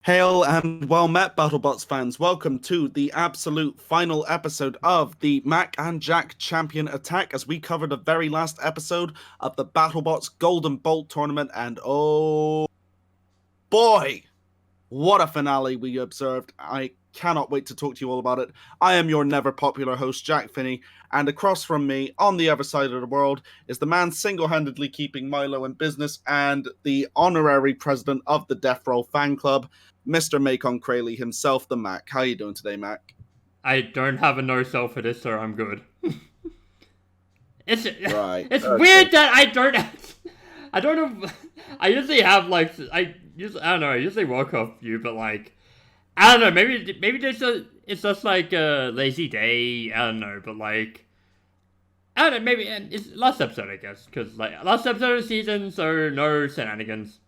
Hail and well met, Battlebots fans. Welcome to the absolute final episode of the Mac and Jack Champion Attack as we cover the very last episode of the Battlebots Golden Bolt tournament. And oh boy, what a finale we observed. I cannot wait to talk to you all about it. I am your never popular host, Jack Finney, and across from me, on the other side of the world, is the man single-handedly keeping Milo in business and the honorary president of the Death Roll fan club, Mr. Makon Crayley himself, the Mac. How are you doing today, Mac? I don't have a no sell for this, so I'm good. It's Right. it's Okay. weird that I don't know. I usually have I don't know. I usually work off you, but I don't know. Maybe it's just like a lazy day. I don't know, but I don't know. Maybe it's last episode, I guess, because last episode of the season, so no shenanigans.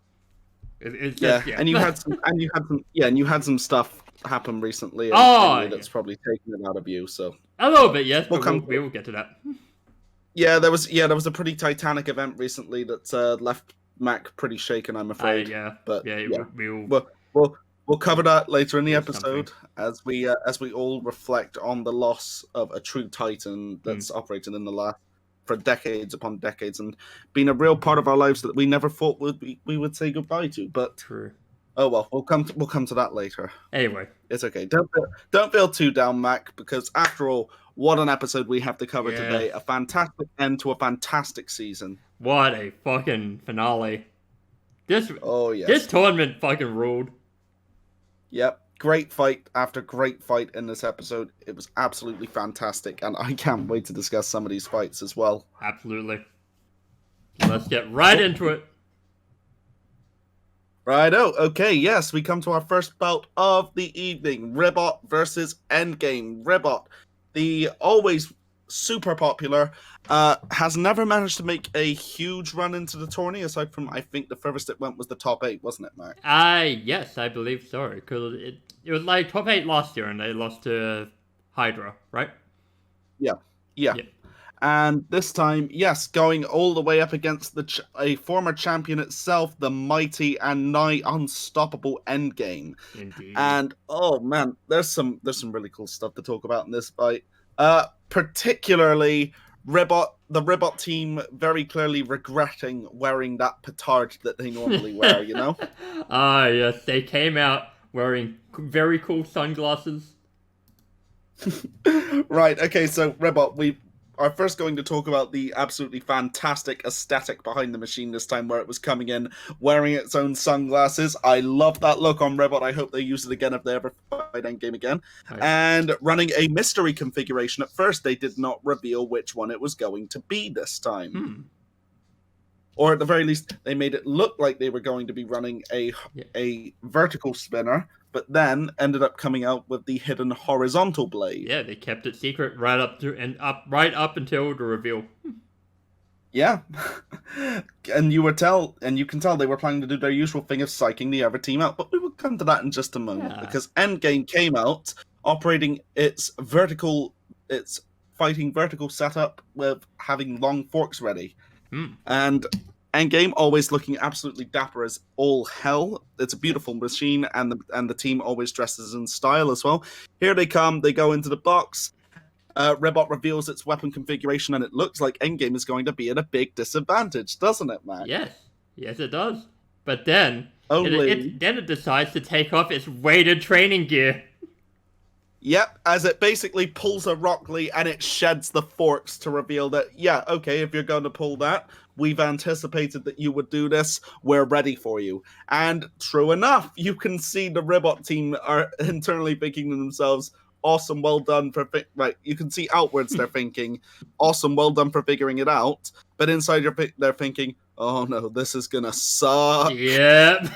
It's just, yeah. And you had some stuff happen recently. That's probably taken it out of you. So A little bit, yes, We'll but we will get to that. there was a pretty titanic event recently that left Mac pretty shaken, I'm afraid. But we'll cover that later in the episode as we all reflect on the loss of a true titan that's operated in the last for decades upon decades and been a real part of our lives that we never thought we would say goodbye to. But True. Oh well, we'll come to that later. Anyway, it's okay. Don't feel too down, Mac, because after all, what an episode we have to cover today. A fantastic end to a fantastic season. What a fucking finale. This tournament fucking ruled. Yep. Great fight after great fight in this episode. It was absolutely fantastic, and I can't wait to discuss some of these fights as well. Absolutely. Let's get right into it. Righto. Okay, yes, we come to our first bout of the evening. Ribot versus Endgame. Ribot, the always super popular, has never managed to make a huge run into the tourney, aside from, I think the furthest it went was the top 8, wasn't it, Mark? Yes, I believe so. Because it was like top 8 last year, and they lost to Hydra, right? Yeah. And this time, yes, going all the way up against a former champion itself, the mighty and nigh unstoppable Endgame. Indeed. And oh man, there's some really cool stuff to talk about in this fight. Particularly the Ribot team very clearly regretting wearing that petard that they normally wear, you know? Yes, they came out wearing very cool sunglasses. Right, okay, so Ribot, we are first going to talk about the absolutely fantastic aesthetic behind the machine this time, where it was coming in wearing its own sunglasses. I love that look on Ribot. I hope they use it again if they ever fight Endgame again. Right. And running a mystery configuration. At first, they did not reveal which one it was going to be this time. Or at the very least, they made it look like they were going to be running a vertical spinner, but then ended up coming out with the hidden horizontal blade. Yeah, they kept it secret right up until the reveal. Yeah. and you can tell they were planning to do their usual thing of psyching the other team out, but we will come to that in just a moment, because Endgame came out operating its fighting vertical setup with having long forks ready. And Endgame always looking absolutely dapper as all hell. It's a beautiful machine, and the team always dresses in style as well. Here they come. They go into the box. Ribot reveals its weapon configuration, and it looks like Endgame is going to be at a big disadvantage, doesn't it, Matt? Yes, it does. But then it decides to take off its weighted training gear. Yep, as it basically pulls a Rock Lee and it sheds the forks to reveal that, yeah, okay, if you're going to pull that, we've anticipated that you would do this, we're ready for you. And true enough, you can see the Ribot team are internally thinking to themselves, awesome, well done for... Right, you can see outwards they're thinking, awesome, well done for figuring it out. But inside they're thinking, oh no, this is gonna suck. Yep.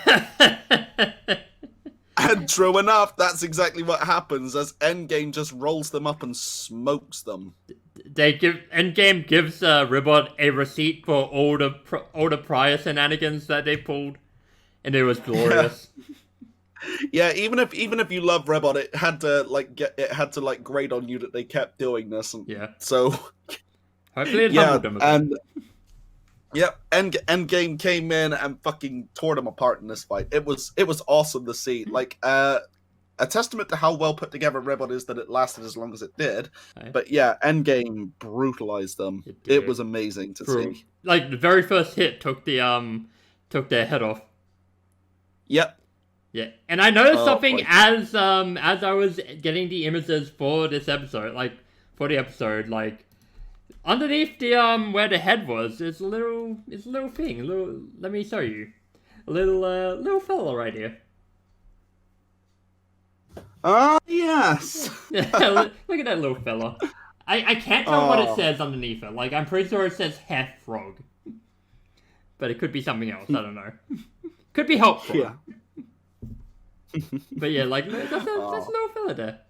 And true enough, that's exactly what happens as Endgame just rolls them up and smokes them. Endgame gives Ribot a receipt for all the prior shenanigans that they pulled, and it was glorious. Yeah, even if you love Ribot, it had to grate on you that they kept doing this. And so hopefully it humbled them a bit. Yep, Endgame came in and fucking tore them apart in this fight. It was awesome to see. Like a testament to how well put together Rebel is that it lasted as long as it did. Right? But yeah, Endgame brutalized them. It It did. was amazing to see. Like the very first hit took their head off. Yep. Yeah, and I noticed Oh, something boy. as I was getting the images for this episode, like for the episode, like underneath the where the head was, there's a little thing. Let me show you. A little fella right here. Ah, yes. Look at that little fella. I can't tell what it Oh. says underneath it. Like I'm pretty sure it says half frog, but it could be something else. I don't know. Could be help frog. Yeah. But yeah, like that's a Oh. little fella there.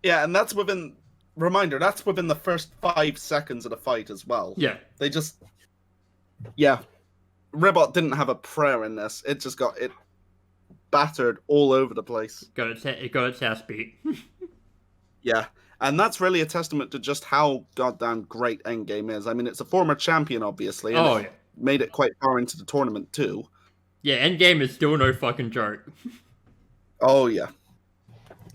Yeah, and that's within the first 5 seconds of the fight as well. Yeah. They just Ribbot didn't have a prayer in this. It just got it battered all over the place. It got its ass beat. Yeah. And that's really a testament to just how goddamn great Endgame is. I mean, it's a former champion, obviously, and it Yeah. made it quite far into the tournament too. Yeah, Endgame is still no fucking joke. Oh yeah.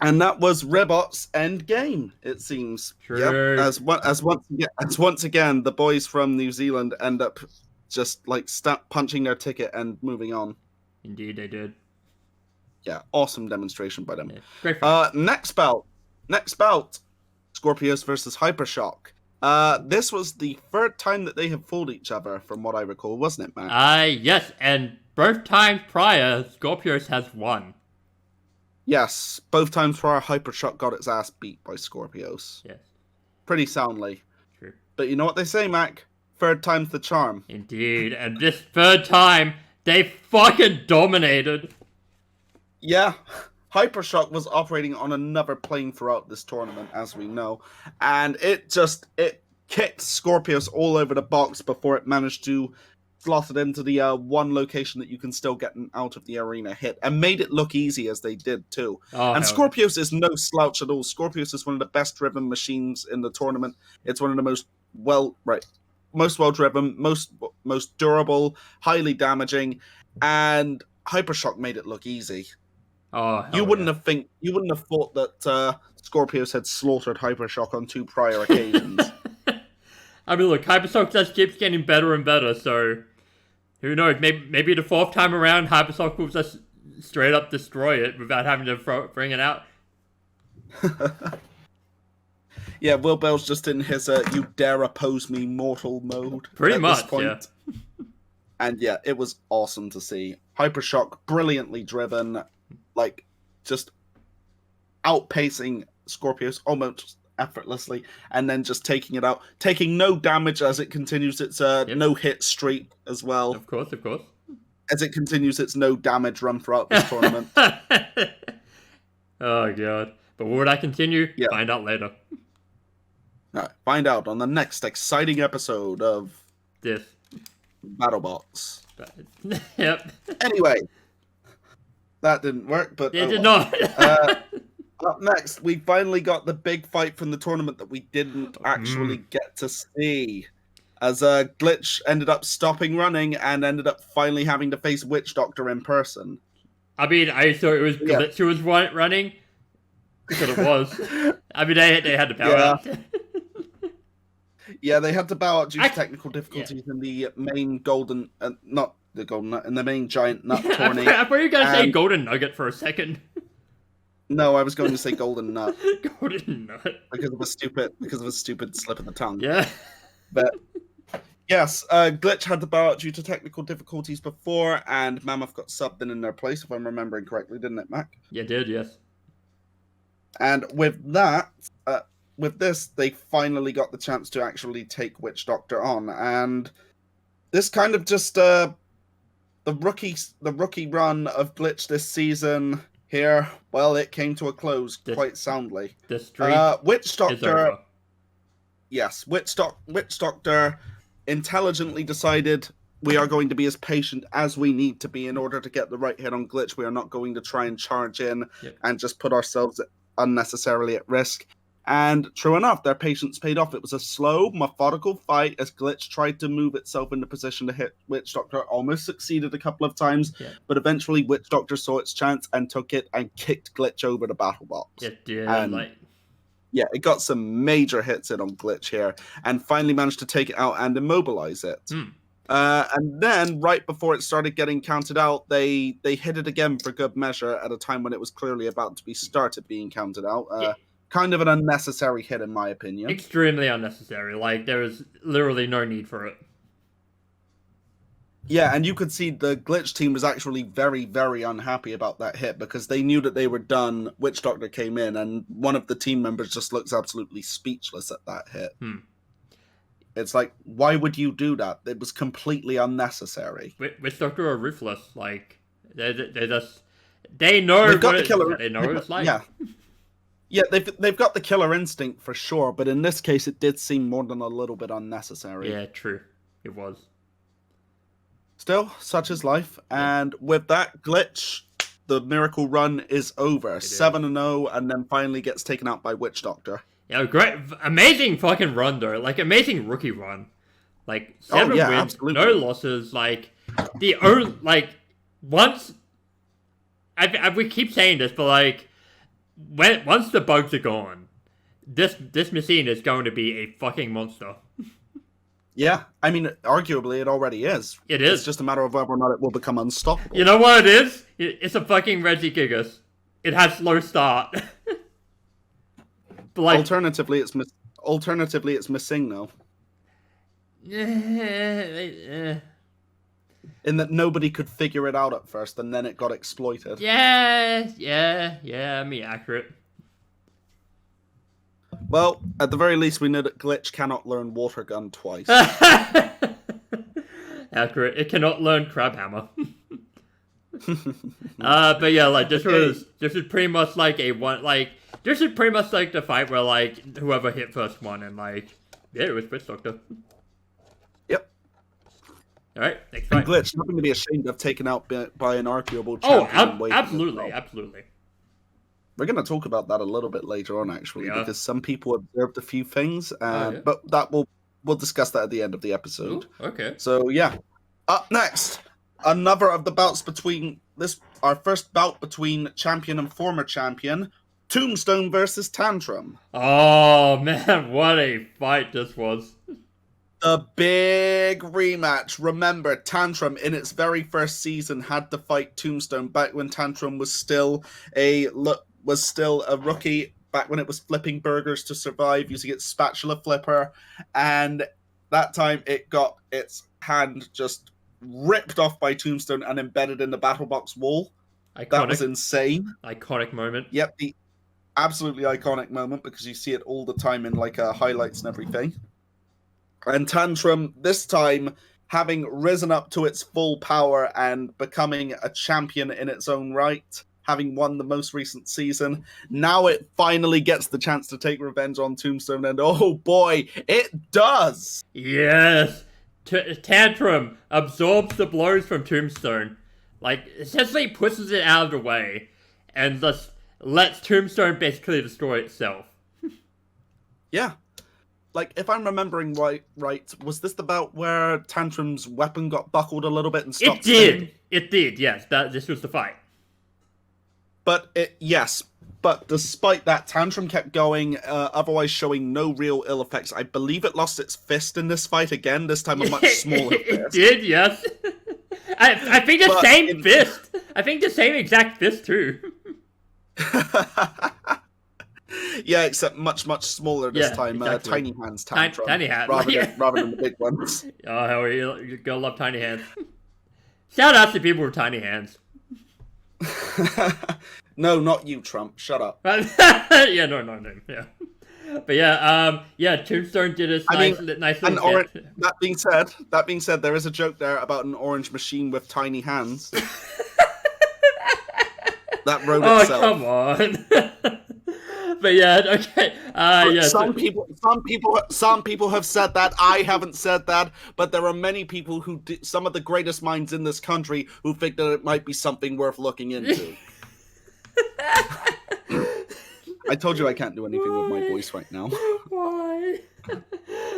And that was Rebot's Endgame, it seems. True. Yep. As once again, the boys from New Zealand end up just like punching their ticket and moving on. Indeed, they did. Yeah, awesome demonstration by them. Yeah. Great fight. Next bout, Scorpios versus Hypershock. This was the third time that they have fought each other, from what I recall, wasn't it, Matt? Yes, and both times prior, Scorpios has won. Yes, both times prior, Hypershock got its ass beat by Scorpios. Yes. Pretty soundly. True. But you know what they say, Mac? Third time's the charm. Indeed, and this third time, they fucking dominated. Yeah, Hypershock was operating on another plane throughout this tournament, as we know, and it kicked Scorpios all over the box before it managed to slot it into the one location that you can still get out of the arena hit, and made it look easy as they did too. Oh, And hell Scorpios is no slouch at all. Scorpios is one of the best driven machines in the tournament. It's one of the most well driven, most durable, highly damaging, and Hypershock made it look easy. Oh, hell You wouldn't have thought that Scorpios had slaughtered Hypershock on 2 prior occasions. I mean, look, Hypershock just keeps getting better and better, so who knows? Maybe the fourth time around, Hypershock will just straight up destroy it without having to bring it out. Yeah, Will Bell's just in his "you dare oppose me" mortal mode. Pretty at much, this point. yeah. And yeah, it was awesome to see. Hypershock, brilliantly driven, like just outpacing Scorpios almost effortlessly, and then just taking it out, taking no damage as it continues its no-hit streak as well. Of course. As it continues its no damage run throughout this tournament. Oh god. But would I continue? Yeah. Find out later. All right, find out on the next exciting episode of This. Battlebots. Yep. Anyway, that didn't work, but It did well. not. Up next, we finally got the big fight from the tournament that we didn't actually get to see. As Glitch ended up stopping running and ended up finally having to face Witch Doctor in person. I mean, I thought it was Yeah. Glitch who was running. Because it was. I mean, they had to power out. Yeah, they had to bow out due to I- technical difficulties in the main golden, not the golden nut, in the main giant nut tourney. I thought you were going to say And- Golden Nugget for a second. No, I was going to say golden nut Golden Nut. because of a stupid slip of the tongue. Yeah. But yes, Glitch had to bow out due to technical difficulties before, and Mammoth got subbed in their place, if I'm remembering correctly, didn't it, Mac? You did, yes. And with that, with this, they finally got the chance to actually take Witch Doctor on, and this kind of just the rookie run of Glitch this season here. Well, it came to a close quite soundly. The streak Witch is Doctor. over. Yes, Witch Doctor intelligently decided we are going to be as patient as we need to be in order to get the right hit on Glitch. We are not going to try and charge in Yep. and just put ourselves unnecessarily at risk. And true enough, their patience paid off. It was a slow, methodical fight as Glitch tried to move itself into position to hit Witch Doctor. Almost succeeded a couple of times, but eventually Witch Doctor saw its chance and took it and kicked Glitch over the Battlebots. It did. And yeah, it got some major hits in on Glitch here and finally managed to take it out and immobilize it. And then, right before it started getting counted out, they hit it again for good measure at a time when it was clearly about to be started being counted out. Kind of an unnecessary hit, in my opinion. Extremely unnecessary. Like, there was literally no need for it. Yeah, and you could see the Glitch team was actually very, very unhappy about that hit because they knew that they were done. Witch Doctor came in, and one of the team members just looks absolutely speechless at that hit. It's like, why would you do that? It was completely unnecessary. Witch Doctor are ruthless. Like, they just... They know They've got the killer. They know what it's like. Yeah. Yeah, they've got the killer instinct for sure, but in this case, it did seem more than a little bit unnecessary. Yeah, true. It was. Still, such is life. And with that, Glitch, the miracle run is over. 7-0, and then finally gets taken out by Witch Doctor. Yeah, great. Amazing fucking run, though. Like, amazing rookie run. Like, 7 wins, absolutely. No losses. Like, once... we keep saying this, but, like... Once the bugs are gone, this machine is going to be a fucking monster. Yeah, I mean, arguably it already is. It is. It's just a matter of whether or not it will become unstoppable. You know what it is? It's a fucking Regigigas. It has slow start. But like, alternatively, it's missing though. In that nobody could figure it out at first, and then it got exploited. Yeah, I mean, accurate. Well, at the very least, we know that Glitch cannot learn Water Gun twice. Accurate. It cannot learn Crab Hammer. But yeah, like, this is pretty much like this is pretty much like the fight where, like, whoever hit first won, and, like, yeah, it was Witch Doctor. Yep. Alright, next fight. And Glitch, nothing to be ashamed of, taken out by an arguable champion. Oh, absolutely. We're going to talk about that a little bit later on, actually, because some people observed a few things, but we'll discuss that at the end of the episode. Ooh, okay. So, yeah. Up next, another of the bouts between our first bout between champion and former champion, Tombstone versus Tantrum. Oh, man, what a fight this was. The big rematch. Remember, Tantrum in its very first season had to fight Tombstone back when Tantrum was still a rookie, back when it was flipping burgers to survive using its spatula flipper, and that time it got its hand just ripped off by Tombstone and embedded in the Battlebots wall. Iconic. That was insane. Iconic moment. Yep, the absolutely iconic moment because you see it all the time in like highlights and everything. And Tantrum, this time, having risen up to its full power and becoming a champion in its own right, having won the most recent season, now it finally gets the chance to take revenge on Tombstone, and oh boy, it does! Yes! Tantrum absorbs the blows from Tombstone, like, essentially pushes it out of the way, and just lets Tombstone basically destroy itself. Yeah. Like, if I'm remembering right, was this the bout where Tantrum's weapon got buckled a little bit and stopped spinning? It did, yes. This was the fight. But despite that, Tantrum kept going, otherwise showing no real ill effects. I believe it lost its fist in this fight again, this time a much smaller fist. It did, yes. I think the same fist. I think the same exact fist, too. Yeah, except much, much smaller this time. Exactly. Tiny hands Tantrum. Tiny hands. Rather than the big ones. Oh, hell, you're gonna love tiny hands. Shout out to people with tiny hands. No, not you, Trump. Shut up. Yeah, no. Yeah. But yeah, Tombstone did a nice little hit. That being said, there is a joke there about an orange machine with tiny hands. That wrote itself. Oh, come on. But yeah, okay. Yeah. Some people have said that. I haven't said that, but there are many people some of the greatest minds in this country who think that it might be something worth looking into. I told you I can't do anything with my voice right now. Why?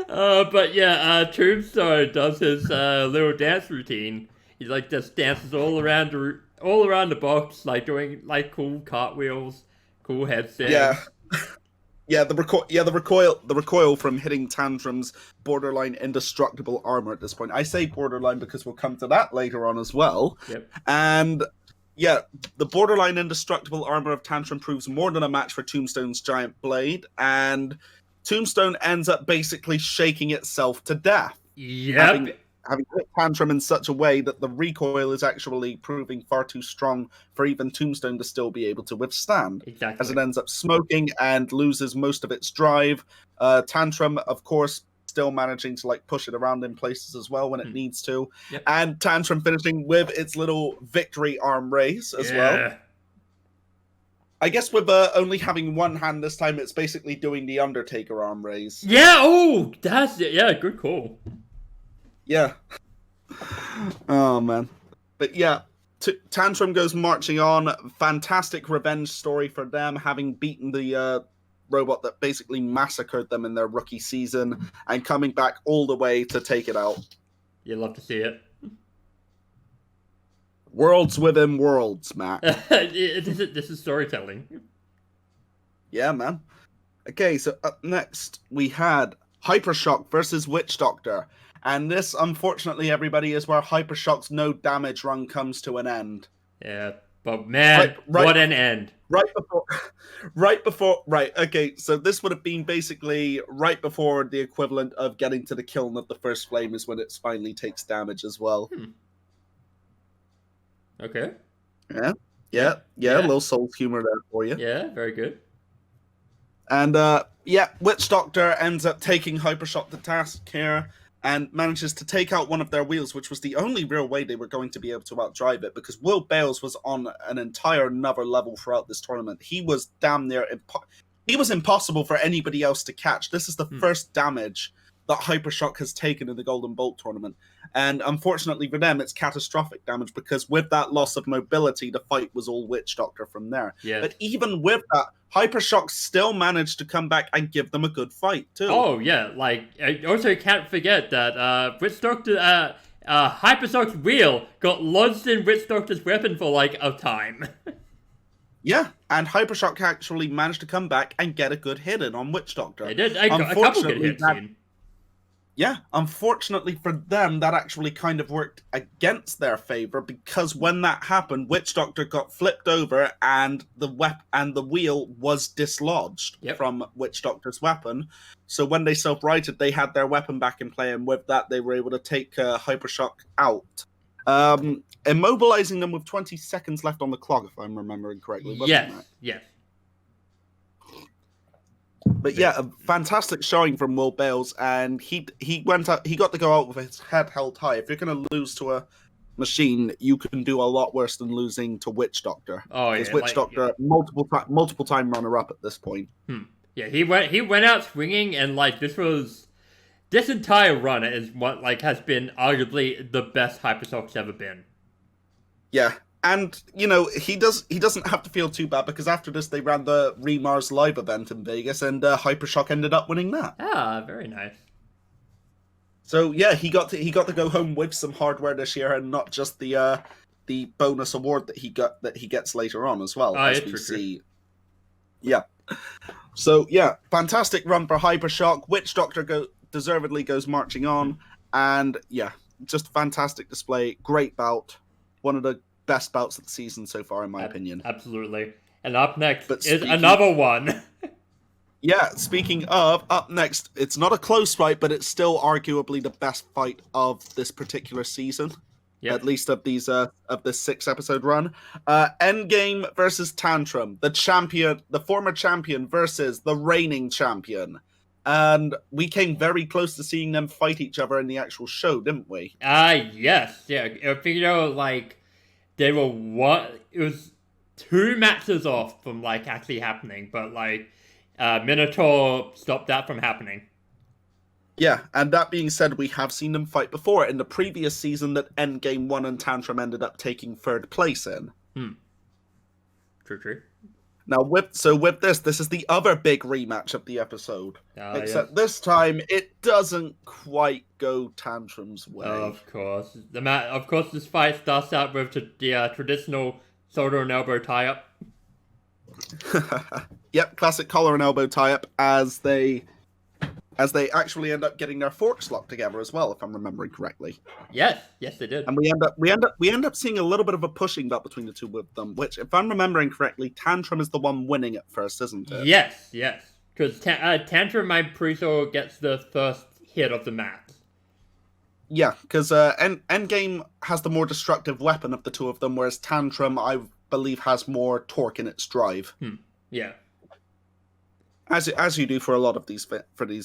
But yeah, Tombstone does his little dance routine. He like just dances all around the box, like doing like cool cartwheels, cool Yeah. headstands. The recoil from hitting Tantrum's borderline indestructible armor at this point. I say borderline because we'll come to that later on as well. Yep. And yeah, the borderline indestructible armor of Tantrum proves more than a match for Tombstone's giant blade, and Tombstone ends up basically shaking itself to death. Yep. Having hit Tantrum in such a way that the recoil is actually proving far too strong for even Tombstone to still be able to withstand. Exactly. As it ends up smoking and loses most of its drive. Tantrum, of course, still managing to like push it around in places as well when it needs to. Yep. And Tantrum finishing with its little victory arm raise as well. I guess with only having one hand this time, it's basically doing the Undertaker arm raise. Yeah, oh, that's it. Yeah, good call. Yeah. Oh, man. But yeah, Tantrum goes marching on. Fantastic revenge story for them, having beaten the robot that basically massacred them in their rookie season and coming back all the way to take it out. You love to see it. Worlds within worlds, Matt. This is storytelling. Yeah, man. Okay, so up next we had Hypershock versus Witch Doctor. And this, unfortunately, everybody, is where Hypershock's no damage run comes to an end. Yeah, but man, what an end. Right, okay, so this would have been basically right before the equivalent of getting to the kiln of the first flame is when it finally takes damage as well. Okay. Yeah, a little soul humor there for you. Yeah, very good. And, Witch Doctor ends up taking Hypershock to task here and manages to take out one of their wheels, which was the only real way they were going to be able to outdrive it, because Will Bales was on an entire another level throughout this tournament. He was damn near... he was impossible for anybody else to catch. This is the first damage that Hypershock has taken in the Golden Bolt tournament. And unfortunately for them, it's catastrophic damage, because with that loss of mobility, the fight was all Witch Doctor from there. Yeah. But even with that, Hypershock still managed to come back and give them a good fight, too. Oh, yeah, like, I also can't forget that Witch Doctor, Hypershock's wheel got lodged in Witch Doctor's weapon for, like, a time. Yeah, and Hypershock actually managed to come back and get a good hit in on Witch Doctor. They did, a couple good hits in. Yeah, unfortunately for them, that actually kind of worked against their favor, because when that happened, Witch Doctor got flipped over and the wheel was dislodged from Witch Doctor's weapon. So when they self-righted, they had their weapon back in play, and with that, they were able to take Hypershock out. Immobilizing them with 20 seconds left on the clock, if I'm remembering correctly. Yes. But yeah, a fantastic showing from Will Bales, and he got to go out with his head held high. If you're going to lose to a machine, you can do a lot worse than losing to Witch Doctor. Oh yeah, because Witch Doctor, multiple time runner up at this point. Yeah, he went out swinging, and like this entire run is what like has been arguably the best Hypershock's ever been. Yeah. And, you know, he doesn't have to feel too bad, because after this they ran the Remars live event in Vegas, and Hypershock ended up winning that. Ah, very nice. So yeah, he got to go home with some hardware this year, and not just the bonus award that he gets later on as well. As we see. Yeah. So yeah, fantastic run for Hypershock. Witch Doctor deservedly goes marching on, and yeah, just fantastic display. Great bout. One of the best bouts of the season so far, in my opinion. Absolutely. And up next is another one. Yeah, speaking of, up next, it's not a close fight, but it's still arguably the best fight of this particular season. Yep. At least of these of this 6-episode run. Endgame versus Tantrum. The former champion versus the reigning champion. And we came very close to seeing them fight each other in the actual show, didn't we? Yes. Yeah. You know, like, they were it was 2 matches off from, like, actually happening, but, like, Minotaur stopped that from happening. Yeah, and that being said, we have seen them fight before in the previous season that Endgame won and Tantrum ended up taking 3rd place in. True. Now, with this is the other big rematch of the episode. Except this time, it doesn't quite go Tantrum's way. Of course, this fight starts out with the traditional shoulder and elbow tie-up. Yep, classic collar and elbow tie-up as they actually end up getting their forks locked together as well, if I'm remembering correctly. Yes, they did. And we end up seeing a little bit of a pushing belt between the two of them, which, if I'm remembering correctly, Tantrum is the one winning at first, isn't it? Yes. Because Tantrum, I'm pretty sure, gets the first hit of the match. Yeah, because Endgame has the more destructive weapon of the two of them, whereas Tantrum, I believe, has more torque in its drive. Yeah. As you do for a lot of these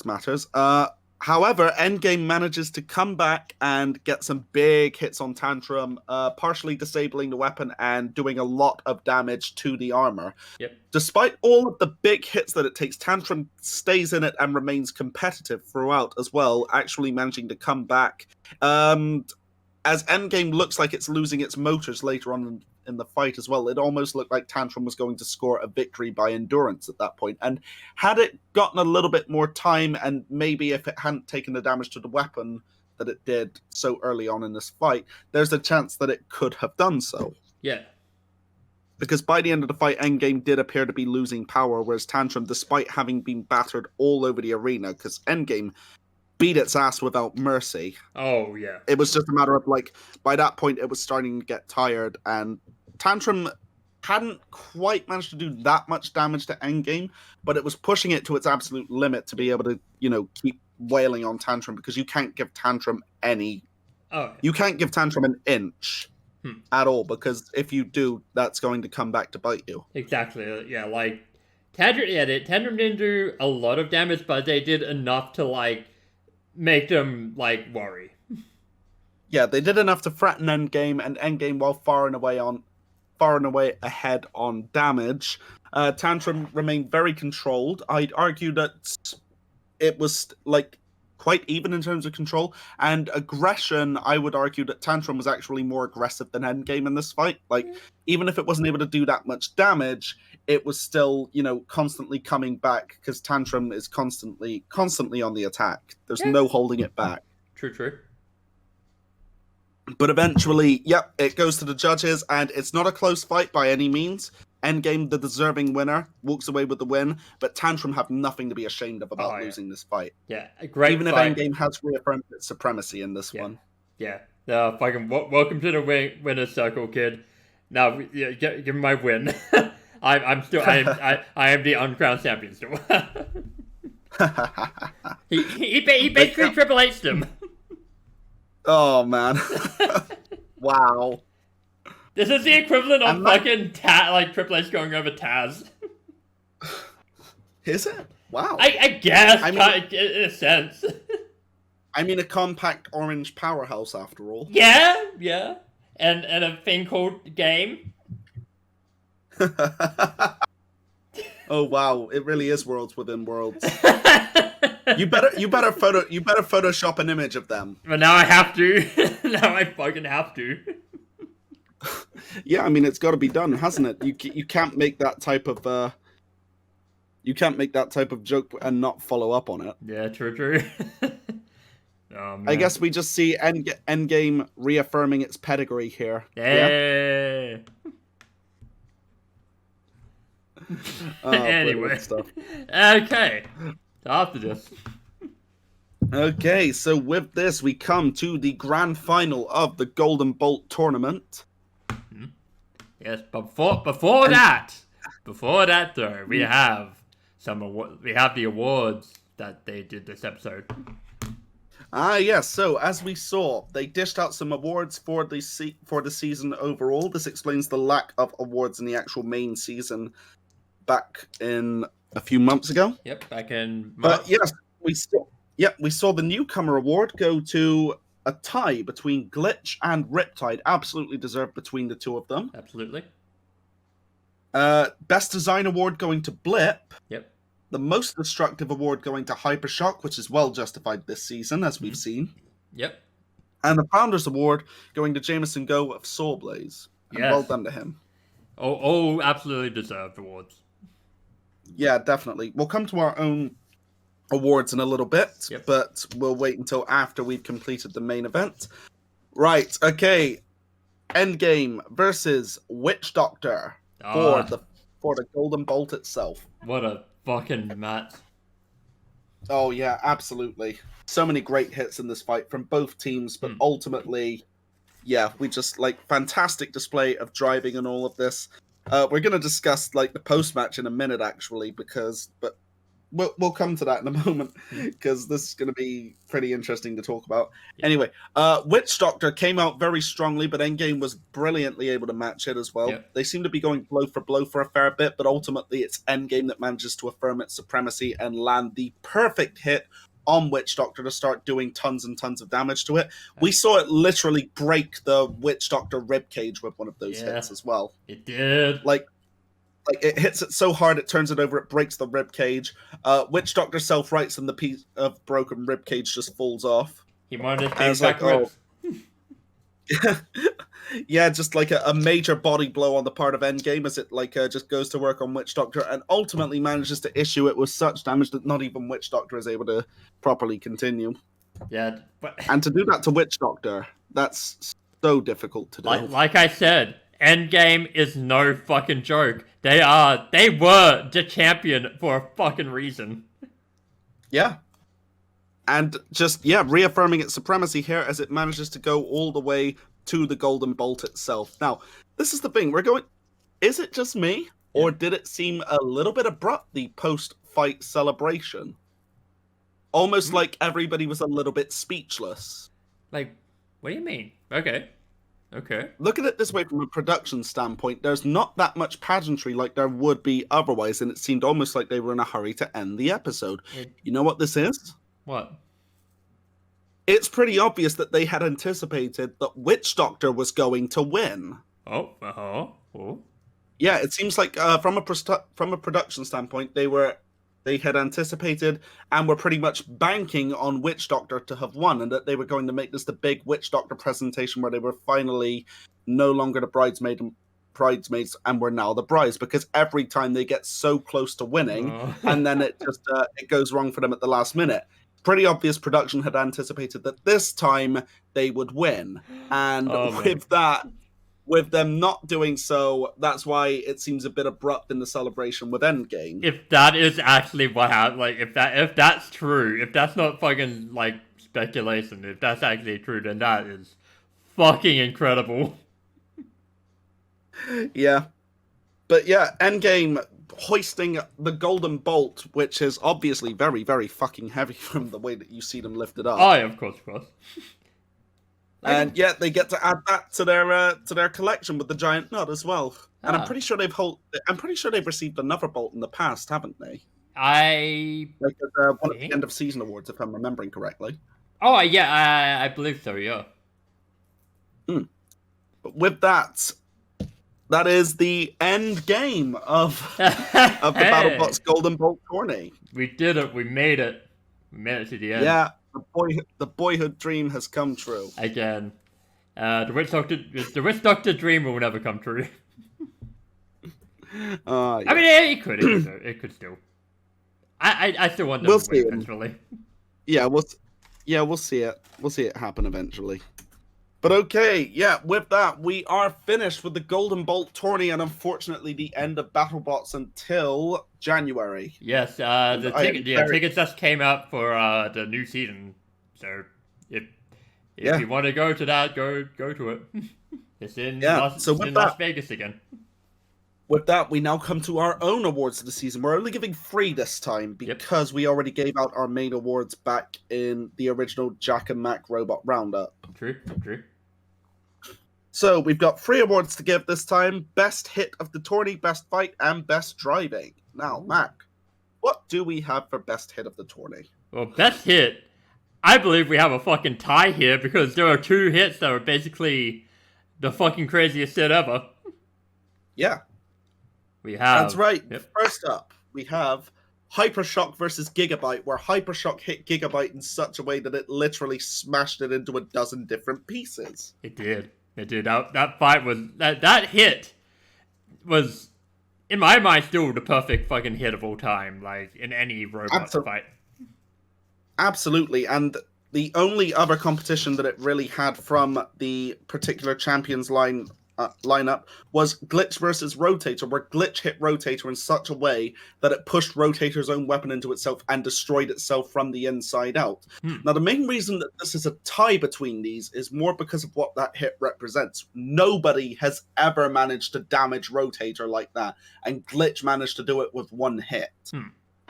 matters. However, Endgame manages to come back and get some big hits on Tantrum, partially disabling the weapon and doing a lot of damage to the armor. Yep. Despite all of the big hits that it takes, Tantrum stays in it and remains competitive throughout as well, actually managing to come back. As Endgame looks like it's losing its motors later on in the fight as well, it almost looked like Tantrum was going to score a victory by endurance at that point. And had it gotten a little bit more time, and maybe if it hadn't taken the damage to the weapon that it did so early on in this fight, there's a chance that it could have done so. Yeah. Because by the end of the fight, Endgame did appear to be losing power, whereas Tantrum, despite having been battered all over the arena, because Endgame beat its ass without mercy. Oh, yeah. It was just a matter of, like, by that point, it was starting to get tired, and Tantrum hadn't quite managed to do that much damage to Endgame, but it was pushing it to its absolute limit to be able to, keep wailing on Tantrum, because you can't give Tantrum you can't give Tantrum an inch at all, because if you do, that's going to come back to bite you. Exactly, yeah, like, Tantrum didn't do a lot of damage, but they did enough to, make them, worry. Yeah, they did enough to threaten Endgame, and Endgame, while far and away ahead on damage, Tantrum remained very controlled. I'd argue that it was, quite even in terms of control, and aggression. I would argue that Tantrum was actually more aggressive than Endgame in this fight. Even if it wasn't able to do that much damage, it was still, constantly coming back, because Tantrum is constantly on the attack. There's no holding it back. True. But eventually, it goes to the judges, and it's not a close fight by any means. Endgame, the deserving winner, walks away with the win, but Tantrum have nothing to be ashamed of about losing this fight. Yeah, a great Even fight. if Endgame has reaffirmed its supremacy in this one. Yeah. Fucking welcome to the winner's circle, kid. Now, give me my win. I am the uncrowned champion still. he basically Triple H'd him. Oh, man. Wow. This is the equivalent of fucking Triple H going over Taz. Is it? Wow. I guess, in a sense. I mean, a compact orange powerhouse, after all. Yeah. And a thing called game. Oh, wow. It really is worlds within worlds. You better Photoshop an image of them. But now I have to. Now I fucking have to. Yeah, I mean, it's got to be done, hasn't it? You can't make that type of joke and not follow up on it. Yeah, true. Oh, I guess we just see Endgame reaffirming its pedigree here. Yeah. Anyway. Stuff. Okay. After this. Okay, so with this, we come to the grand final of the Golden Bolt tournament. Yes, but before that though, we have the awards that they did this episode. Yes. So as we saw, they dished out some awards for the season overall. This explains the lack of awards in the actual main season back in a few months ago. Yep, back in March. But yes, we saw the newcomer award go to a tie between Glitch and Riptide. Absolutely deserved between the two of them. Absolutely. Best Design award going to Blip. Yep. The Most Destructive award going to Hypershock, which is well justified this season, as we've seen. Yep. And the Founders award going to Jameson Go of Sawblaze. And yes. Well done to him. Oh, absolutely deserved awards. Yeah, definitely. We'll come to our own awards in a little bit, Yep. but we'll wait until after we've completed the main event. Right, okay. Endgame versus Witch Doctor for Ah, the Golden Bolt itself. what a fucking match. Oh yeah, absolutely. So many great hits in this fight from both teams, but ultimately, yeah, we just fantastic display of driving and all of this. We're gonna discuss like the post match in a minute, actually, but we'll come to that in a moment because this is going to be pretty interesting to talk about. Yep. Anyway, Witch Doctor came out very strongly, but Endgame was brilliantly able to match it as well. Yep. They seem to be going blow for a fair bit, but ultimately it's Endgame that manages to affirm its supremacy and land the perfect hit on Witch Doctor to start doing tons and tons of damage to it. We saw it literally break the Witch Doctor ribcage with one of those hits as well. It did. Like it hits it so hard it turns it over, it breaks the rib cage. Witch Doctor self-rights and the piece of broken rib cage just falls off. He wanted to take back ribs. Yeah, just like a major body blow on the part of Endgame as it just goes to work on Witch Doctor and ultimately manages to issue it with such damage that not even Witch Doctor is able to properly continue. Yeah, but and to do that to Witch Doctor, that's so difficult to do. Like I said, Endgame is no fucking joke. They were the champion for a fucking reason. Yeah. And just, reaffirming its supremacy here as it manages to go all the way to the Golden Bolt itself. Now, this is the thing. Is it just me? Or did it seem a little bit abrupt, the post-fight celebration? Almost like everybody was a little bit speechless. Like, what do you mean? Okay. Look at it this way from a production standpoint. There's not that much pageantry like there would be otherwise, and it seemed almost like they were in a hurry to end the episode. You know what this is? What? It's pretty obvious that they had anticipated that Witch Doctor was going to win. Oh. Yeah, it seems like from a production standpoint, they had anticipated and were pretty much banking on Witch Doctor to have won, and that they were going to make this the big Witch Doctor presentation where they were finally no longer the bridesmaids and were now the brides, because every time they get so close to winning and then it just it goes wrong for them at the last minute. Pretty obvious production had anticipated that this time they would win, and with them not doing so, that's why it seems a bit abrupt in the celebration with Endgame. If that is actually what happened, like if that's true, if that's not fucking like speculation, if that's actually true, then that is fucking incredible. Yeah. But yeah, Endgame hoisting the Golden Bolt, which is obviously very, very fucking heavy from the way that you see them lift it up. Oh yeah, of course. And yet they get to add that to their collection with the giant nut as well. And I'm pretty sure they've received another bolt in the past, haven't they? Like one of the end of season awards, if I'm remembering correctly. Oh yeah, I believe so. Yeah. But with that is the end game of the Battlebots Golden Bolt tourney. We did it. We made it. We made it to the end. Yeah, the boyhood dream has come true. Again. The Witch Doctor dream will never come true. Yeah. I mean, it could still. I still want them to win eventually. Yeah, we'll see it. We'll see it happen eventually. But okay, yeah, with that, we are finished with the Golden Bolt tourney, and unfortunately the end of BattleBots until January. Yes, tickets just came out for the new season. So if you want to go to that, go to it. It's in Las Vegas again. With that, we now come to our own awards of the season. We're only giving 3 this time because we already gave out our main awards back in the original Jack and Mac Robot Roundup. True. So we've got 3 awards to give this time: Best Hit of the Tourney, Best Fight, and Best Driving. Now, Mac, what do we have for Best Hit of the Tourney? Well, Best Hit, I believe we have a fucking tie here because there are 2 hits that are basically the fucking craziest hit ever. Yeah. We have... That's right. Yep. First up, we have Hypershock versus Gigabyte, where Hypershock hit Gigabyte in such a way that it literally smashed it into a dozen different pieces. It did. That fight was... That hit was in my mind, still the perfect fucking hit of all time, like, in any robot fight. Absolutely, and the only other competition that it really had from the particular champions lineup was Glitch versus Rotator, where Glitch hit Rotator in such a way that it pushed Rotator's own weapon into itself and destroyed itself from the inside out. Now, the main reason that this is a tie between these is more because of what that hit represents. Nobody has ever managed to damage Rotator like that, and Glitch managed to do it with one hit.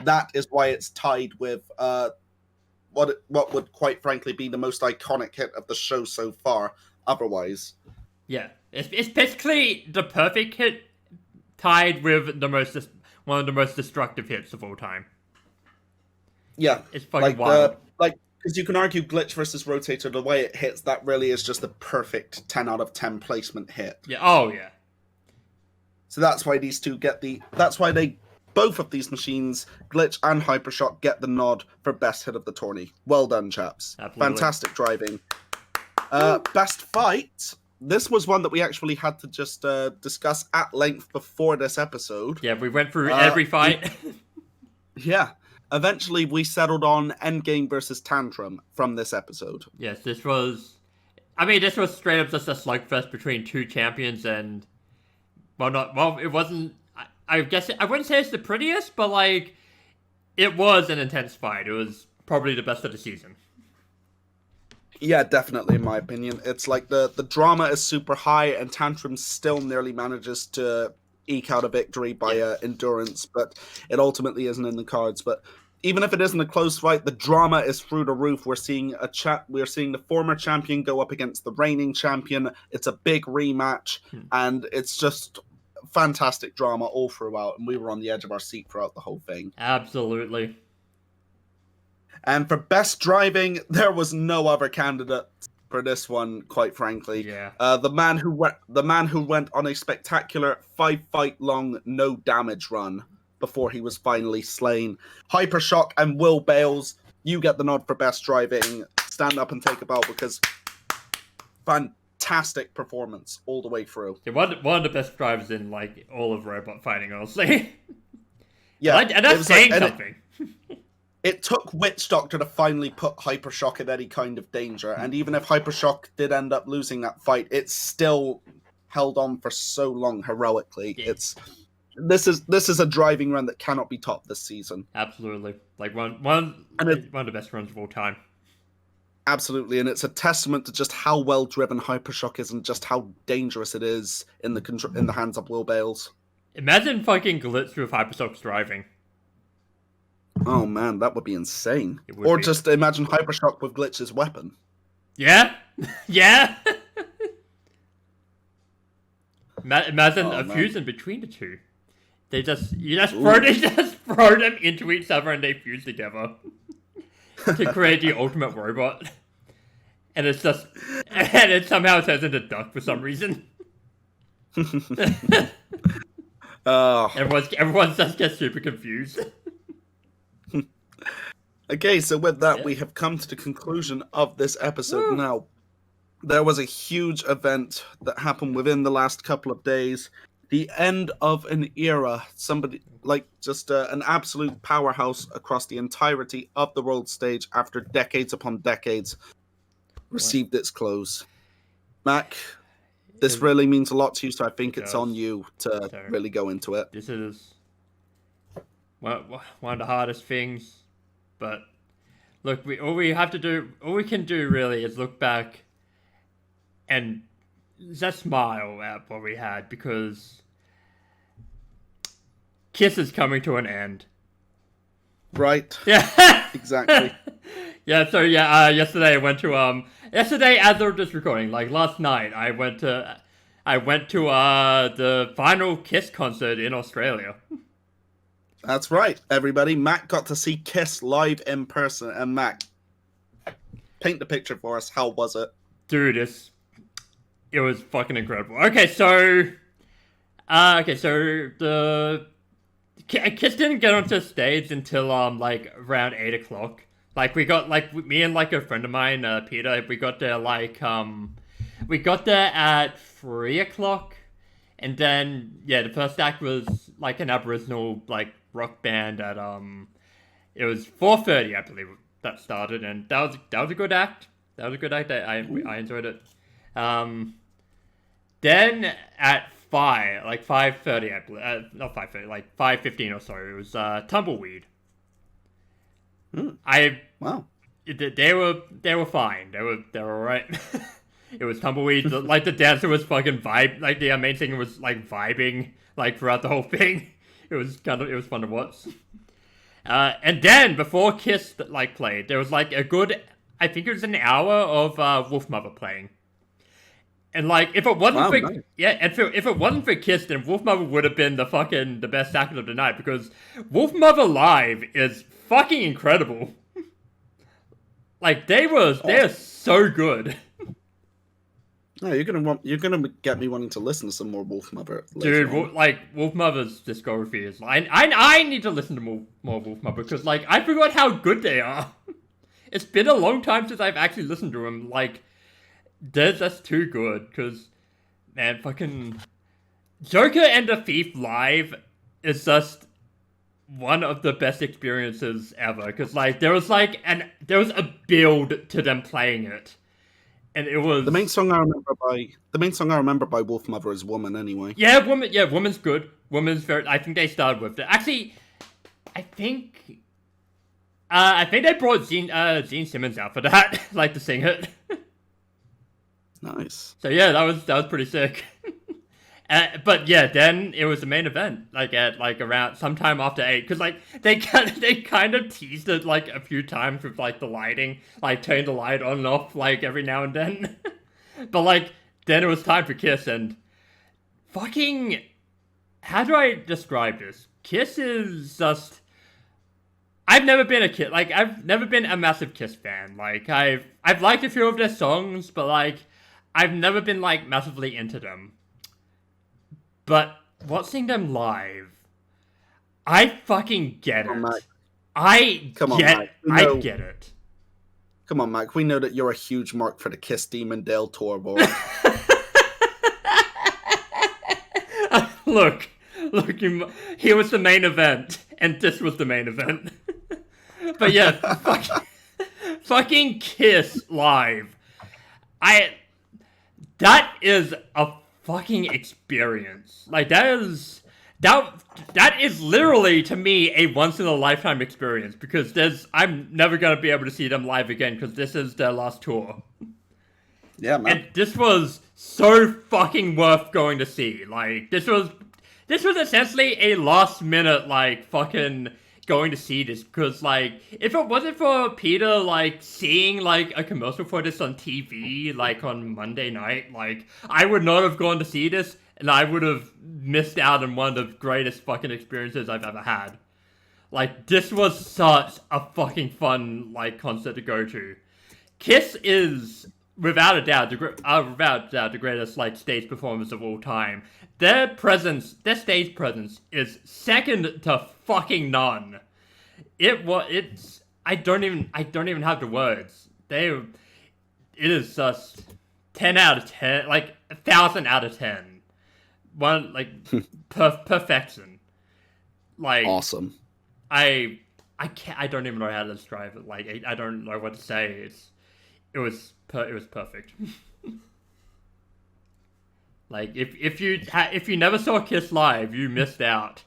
That is why it's tied with what would quite frankly be the most iconic hit of the show so far. Otherwise, yeah, it's basically the perfect hit tied with one of the most destructive hits of all time. Yeah, it's fucking wild. Because you can argue Glitch versus Rotator, the way it hits, that really is just a perfect 10 out of 10 placement hit. Yeah. Oh yeah. So that's why these two both of these machines, Glitch and Hypershock, get the nod for best hit of the tourney. Well done, chaps. Absolutely. Fantastic driving. Best fight. This was one that we actually had to just discuss at length before this episode. Yeah, we went through every fight. Yeah. Eventually, we settled on Endgame versus Tantrum from this episode. Yes, this was straight up just a slugfest between two champions, and it wasn't. I guess I wouldn't say it's the prettiest, but like, it was an intense fight. It was probably the best of the season. Yeah, definitely, in my opinion. It's like the drama is super high, and Tantrum still nearly manages to eke out a victory by endurance, but it ultimately isn't in the cards. But even if it isn't a close fight, the drama is through the roof. We're seeing the former champion go up against the reigning champion. It's a big rematch, and it's just fantastic drama all throughout, and we were on the edge of our seat throughout the whole thing. Absolutely. And for best driving, there was no other candidate for this one, quite frankly. Yeah. The man who went on a spectacular 5-fight-long no damage run before he was finally slain. Hypershock and Will Bales, you get the nod for best driving. Stand up and take a bow, because fantastic performance all the way through. Yeah, one of the best drivers in like all of robot fighting, honestly. Yeah, and that's saying something. It took Witch Doctor to finally put Hypershock in any kind of danger, and even if Hypershock did end up losing that fight, it still held on for so long heroically. Yeah. This is a driving run that cannot be topped this season. Absolutely, like one of the best runs of all time. Absolutely, and it's a testament to just how well driven Hypershock is, and just how dangerous it is in the hands of Will Bales. Imagine fucking Glitch with Hypershock's driving. Oh man, that would be insane. Or just imagine Hypershock with Glitch's weapon. Yeah? Yeah? Imagine a fusion between the two. You just throw them into each other and they fuse together to create the ultimate robot. And it somehow turns into Duck for some reason. Everyone just gets super confused. Okay, so with that, we have come to the conclusion of this episode. Woo. Now, there was a huge event that happened within the last couple of days. The end of an era. Somebody, like, just an absolute powerhouse across the entirety of the world stage after decades upon decades, received its close. Mac, this really means a lot to you, so I think it's on you to really go into it. This is one of the hardest things. But look, all we can do really is look back and just smile at what we had, because Kiss is coming to an end. Right. Yeah. Exactly. Yeah. So yesterday I went to yesterday as of this recording, like last night, I went to the final Kiss concert in Australia. That's right, everybody. Mac got to see Kiss live in person. And Mac, paint the picture for us. How was it? Dude, it was fucking incredible. Okay, so the Kiss didn't get onto stage until like around 8 o'clock. Like we got me and like a friend of mine, Peter. We got there at 3 o'clock, And then the first act was like an Aboriginal like rock band at it was 4:30 I believe that started, and that was a good act. That was a good act. I enjoyed it. Then at 5:30 I believe, not 5:30, like 5:15 or so, it was Tumbleweed. Wow. They were fine. They were alright. It was Tumbleweed. Like the dancer was fucking vibe. Like the main singer was like vibing like throughout the whole thing. It was fun to watch. And then before Kiss like played, there was like a good, I think it was an hour of Wolfmother playing. And like if it wasn't for nice. if it wasn't for Kiss, then Wolfmother would have been the best act of the night, because Wolfmother live is fucking incredible. Like they're so good. No, you're gonna get me wanting to listen to some more Wolfmother. Dude, Wolfmother's discography is like, I need to listen to more Wolfmother, because like I forgot how good they are. It's been a long time since I've actually listened to them. Like, they're just too good. Because, man, fucking Joker and the Thief live is just one of the best experiences ever. Because like there was a build to them playing it. And it was the main song I remember by Wolfmother is "Woman." Anyway, Woman's good. Woman's very. I think they started with it. Actually, I think they brought Gene Simmons out for that, like to sing it. Nice. So yeah, that was pretty sick. But yeah, then it was the main event, like at like around sometime after 8, because like they kind of teased it like a few times with like the lighting, like turning the light on and off like every now and then. But like then it was time for Kiss, and fucking, how do I describe this? Kiss is just, I've never been a massive Kiss fan. Like I've liked a few of their songs, but like I've never been like massively into them. But watching them live, I fucking get it. I get it. Come on, Mac. We know that you're a huge mark for the Kiss Demon Dale tour, boy. Look, here was the main event, and this was the main event. But yeah, fucking Kiss live. That is a fucking experience. Like that is literally to me a once in a lifetime experience, because I'm never gonna be able to see them live again, because this is their last tour. Yeah, man. And this was so fucking worth going to see. Like this was essentially a last minute like fucking going to see this, because like if it wasn't for Peter like seeing like a commercial for this on TV like on Monday night, like I would not have gone to see this, and I would have missed out on one of the greatest fucking experiences I've ever had. Like this was such a fucking fun like concert to go to. Kiss is without a doubt the greatest like stage performance of all time. Their stage presence is second to fucking none. I don't even have the words. It is just 10 out of 10, like 1,000 out of 10. One like perfection. Like awesome. I don't even know how to describe it. Like I don't know what to say. It was perfect. Like if you never saw Kiss live, you missed out.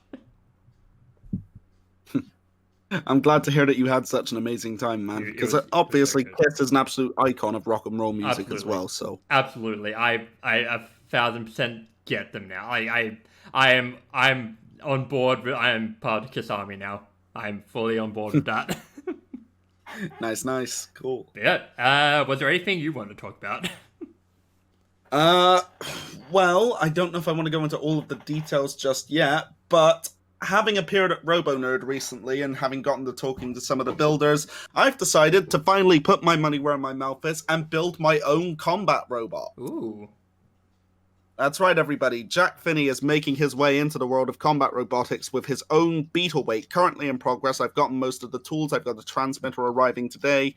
I'm glad to hear that you had such an amazing time, man. Because obviously Kiss is an absolute icon of rock and roll music as well. So absolutely, I 1,000% get them now. I'm on board. I am part of the Kiss Army now. I'm fully on board with that. Nice, cool. Yeah. Was there anything you want to talk about? Well, I don't know if I want to go into all of the details just yet, but having appeared at RoboNerd recently and having gotten to talking to some of the builders, I've decided to finally put my money where my mouth is and build my own combat robot. Ooh. That's right, everybody. Jack Finney is making his way into the world of combat robotics with his own Beetleweight, currently in progress. I've gotten most of the tools. I've got the transmitter arriving today.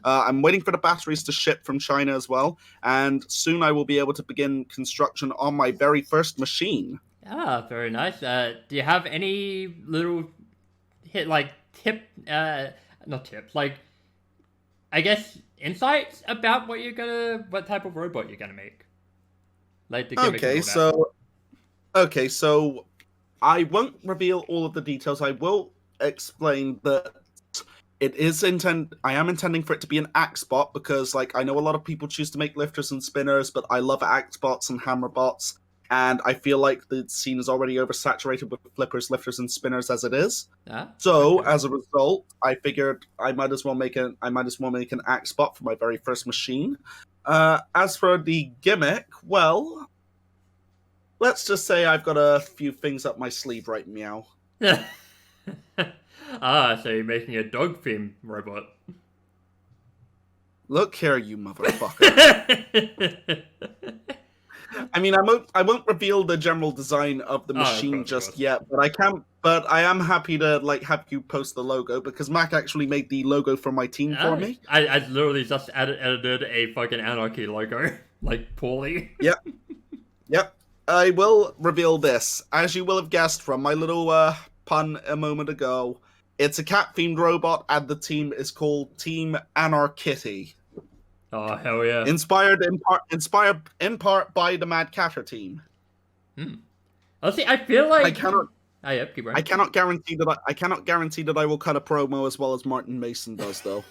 I'm waiting for the batteries to ship from China as well, and soon I will be able to begin construction on my very first machine. Ah, very nice. Do you have any little not tips, like, I guess, insights about what type of robot you're gonna make? Like the gimmick and all that. So I won't reveal all of the details. I will explain that I am intending for it to be an axe bot because, like, I know a lot of people choose to make lifters and spinners, but I love axe bots and hammer bots, and I feel like the scene is already oversaturated with flippers, lifters, and spinners as it is. So, Okay. as a result, I figured I might as well make an axe bot for my very first machine. As for the gimmick, well, let's just say I've got a few things up my sleeve right meow. So you're making a dog-themed robot. Look here, you motherfucker. I mean, I won't reveal the general design of the machine just yet, but I am happy to like have you post the logo because Mac actually made the logo for my team for me. I literally just edited a fucking Anarchy logo, like, poorly. Yep. I will reveal this. As you will have guessed from my little pun a moment ago, it's a cat-themed robot, and the team is called Team Anarkitty. Oh, hell yeah! Inspired in part by the Mad Catter team. Honestly, I feel like I cannot. Keep going. I cannot guarantee that I will cut a promo as well as Martin Mason does, though.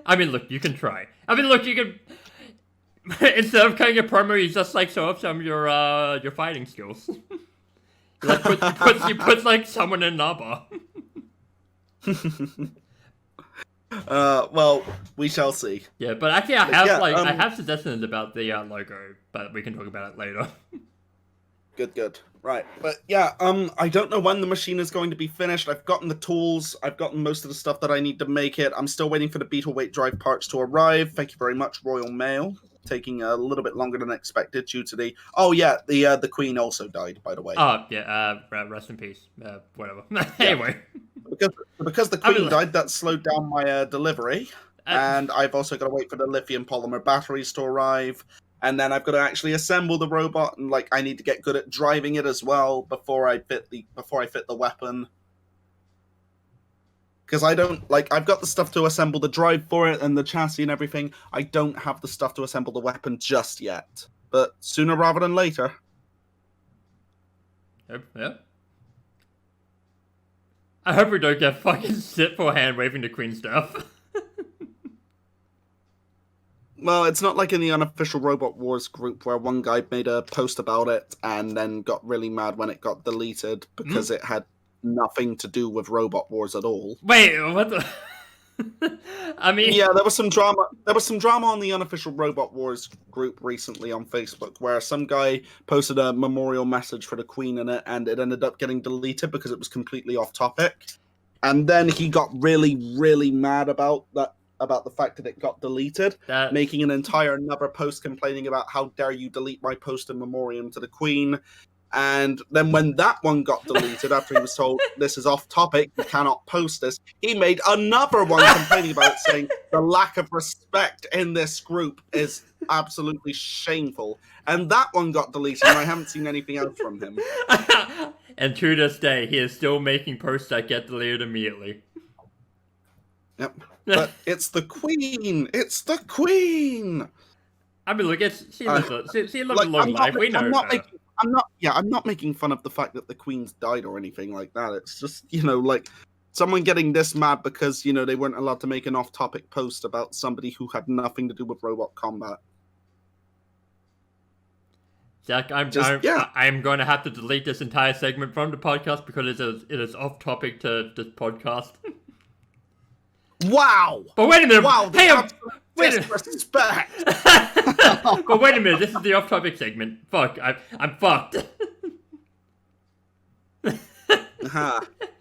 I mean, look, you can try. I mean, look, you can. Instead of cutting a promo, you just like show off some of your fighting skills. Like you put like someone in Naba. Well, we shall see. Yeah, but actually, I have suggestions about the logo, but we can talk about it later. Good. Right, but yeah, I don't know when the machine is going to be finished. I've gotten the tools. I've gotten most of the stuff that I need to make it. I'm still waiting for the Beetleweight drive parts to arrive. Thank you very much, Royal Mail. Taking a little bit longer than expected due to the the Queen also died, by the way. Oh yeah, rest in peace. Whatever. Anyway, because the Queen died, that slowed down my delivery, and I've also got to wait for the lithium polymer batteries to arrive, and then I've got to actually assemble the robot, and like I need to get good at driving it as well before I fit the weapon. Because I've got the stuff to assemble the drive for it and the chassis and everything. I don't have the stuff to assemble the weapon just yet. But sooner rather than later. Yeah. I hope we don't get fucking sit for hand waving the Queen stuff. Well, it's not like in the unofficial Robot Wars group where one guy made a post about it and then got really mad when it got deleted because it had nothing to do with Robot Wars at all. Wait, what the? I mean, yeah, there was some drama. There was some drama on the unofficial Robot Wars group recently on Facebook, where some guy posted a memorial message for the Queen in it, and it ended up getting deleted because it was completely off topic. And then he got really, really mad about the fact that it got deleted, making an entire another post complaining about how dare you delete my post in memoriam to the Queen. And then when that one got deleted after he was told this is off topic, you cannot post this, he made another one complaining about it, saying the lack of respect in this group is absolutely shameful. And that one got deleted, and I haven't seen anything else from him. And to this day, he is still making posts that get deleted immediately. Yep. But it's the Queen! It's the Queen! I mean, look, she lives a long life. We know that. I'm not making fun of the fact that the Queen's died or anything like that. It's just, like someone getting this mad because, they weren't allowed to make an off-topic post about somebody who had nothing to do with robot combat. Zach, I'm going to have to delete this entire segment from the podcast because it is off topic to this podcast. Wow! But wait a minute! Wow! Hey, wait disrespect! But wait a minute! This is the off-topic segment. Fuck! I'm fucked.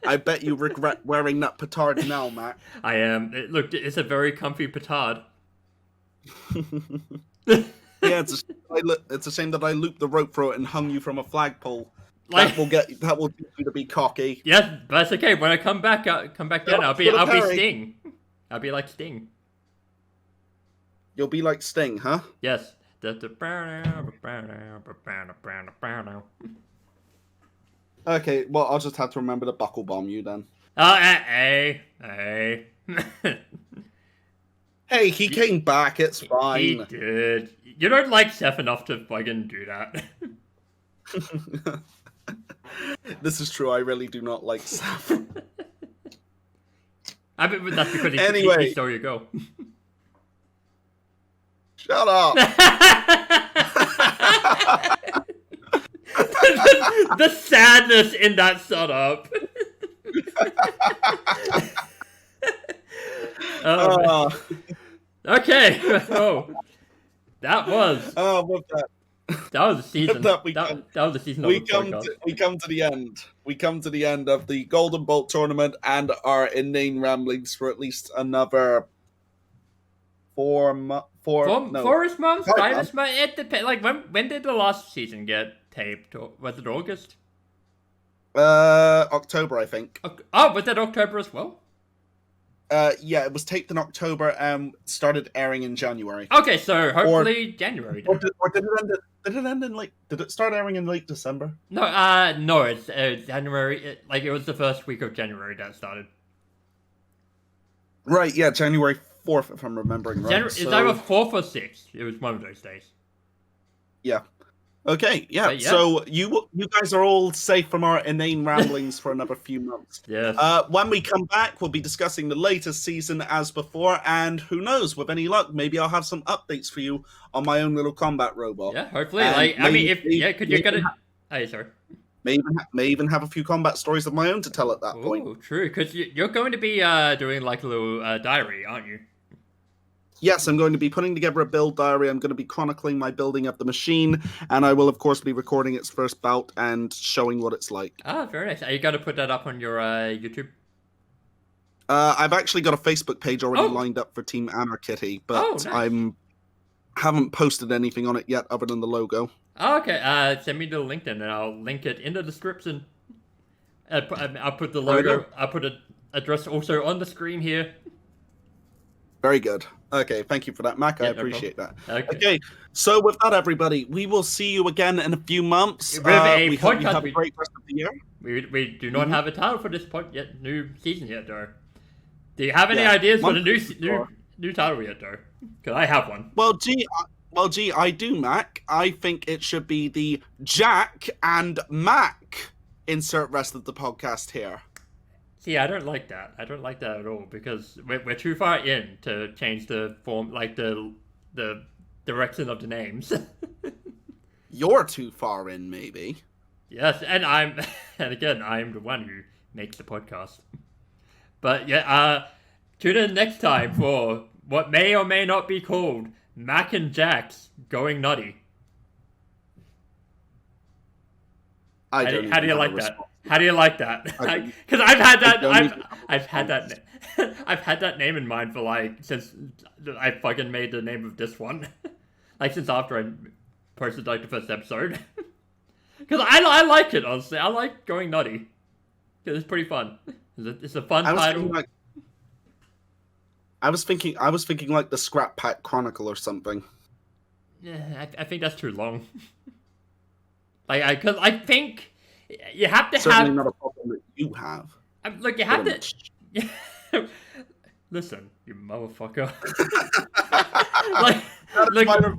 I bet you regret wearing that petard now, Matt. I am. Look, it's a very comfy petard. Yeah, it's a shame that I looped the rope through it and hung you from a flagpole. Like, That will teach you to be cocky. yes, but it's okay. When I come back in, I'll be parry. Sting. I'll be like Sting. You'll be like Sting, huh? Yes. Okay, well, I'll just have to remember to buckle bomb you then. Hey. Hey, he came back, it's fine. He did. You don't like Seth enough to fucking do that. This is true, I really do not like Seth. I mean, that's because Anyway. he stole your go. Shut up! The sadness in that setup. Okay. Oh, that was. With that. That was the season. That was the season of we the come podcast. we come to the end. We come to the end of the Golden Bolt tournament and our inane ramblings for at least another 4 months. 4 months, 5 months. It depends. Like when did the last season get taped? Was it August? October, I think. Oh, was that October as well? Yeah, it was taped in October and started airing in January. Okay, so hopefully January. Or did it end in late? Did it start airing in late December? No, it's January. It was the first week of January that started. Right, yeah, January 4th, if I'm remembering right. It's either 4th or 6th. It was one of those days. Yeah. Okay, yeah. But yeah. So you guys are all safe from our inane ramblings for another few months. Yes. When we come back, we'll be discussing the latest season as before, and who knows, with any luck, maybe I'll have some updates for you on my own little combat robot. Yeah, hopefully. Hey, sorry. May even have a few combat stories of my own to tell at that point. Oh, true, because you're going to be doing like a little diary, aren't you? Yes, I'm going to be putting together a build diary. I'm going to be chronicling my building of the machine, and I will, of course, be recording its first bout and showing what it's like. Ah, very nice. Are you going to put that up on your YouTube? I've actually got a Facebook page already lined up for Team Anarchitty, but nice. Haven't posted anything on it yet other than the logo. Oh, okay, send me the link then, and I'll link it in the description. I'll put the logo, I'll put an address also on the screen here. Very good. Okay, thank you for that, Mac. I appreciate that. Okay, so with that, everybody, we will see you again in a few months. We hope you have a great rest of the year. We do not have a title for this new season yet, though. Do you have any ideas for the new title yet, though? Because I have one. Well, gee, I do, Mac. I think it should be the Jack and Mac insert rest of the podcast here. See, I don't like that. I don't like that at all because we're too far in to change the form, like the direction of the names. You're too far in, maybe. Yes, and I'm the one who makes the podcast. But yeah, tune in next time for what may or may not be called Mac and Jack's Going Nutty. How do you like that? How do you like that? Because I've had that name in mind for since I fucking made the name of this one, since after I posted the first episode. Because I like it, honestly. I like Going Nutty because it's pretty fun. It's a fun title. I was thinking like the Scrap Pack Chronicle or something. Yeah, I think that's too long. Because I think you have to Certainly not a problem that you have. Look, you have to. Listen, you motherfucker.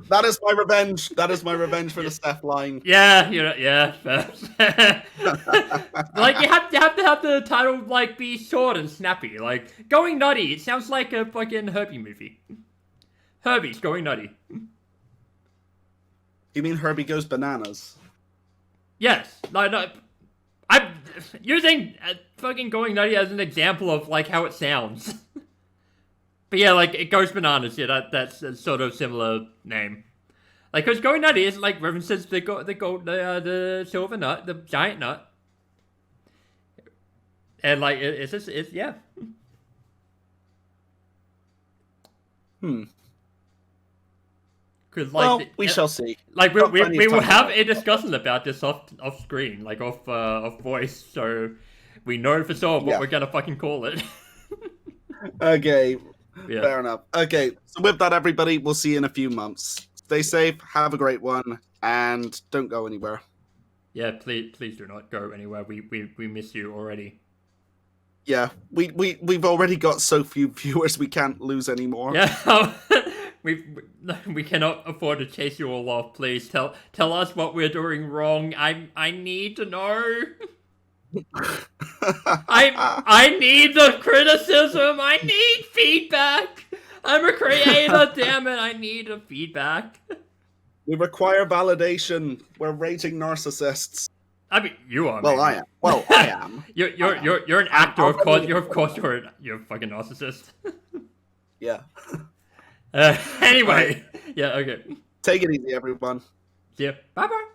That is my revenge. That is my revenge for the Steph line. Yeah. You have to have the title be short and snappy. Going Nutty. It sounds like a fucking Herbie movie. Herbie's Going Nutty. You mean Herbie Goes Bananas? Yes. No. I'm using fucking Going Nutty as an example of how it sounds. But yeah, it goes bananas. Yeah, that's a sort of similar name. Because Going Nutty is references the silver nut, the giant nut, and it's yeah. Because Well, we shall see. Like Got we plenty of will time have for a discussion about this off screen, like off voice, so we know for sure what Yeah. we're gonna fucking call it. Okay, Yeah. fair enough. Okay, so with that, everybody, we'll see you in a few months. Stay safe, have a great one, and don't go anywhere. Yeah, please do not go anywhere. We miss you already. Yeah, we've already got so few viewers, we can't lose any more. Yeah, we cannot afford to chase you all off. Please tell us what we're doing wrong. I need to know. I need the criticism. I need feedback. I'm a creator, damn it. I need a feedback. We require validation. We're raging narcissists. I mean, you are. Well, maybe. I am. Well, I am. You're an actor, of course. You're a fucking narcissist. Yeah. Anyway, yeah, okay. Take it easy, everyone. See ya. Bye bye.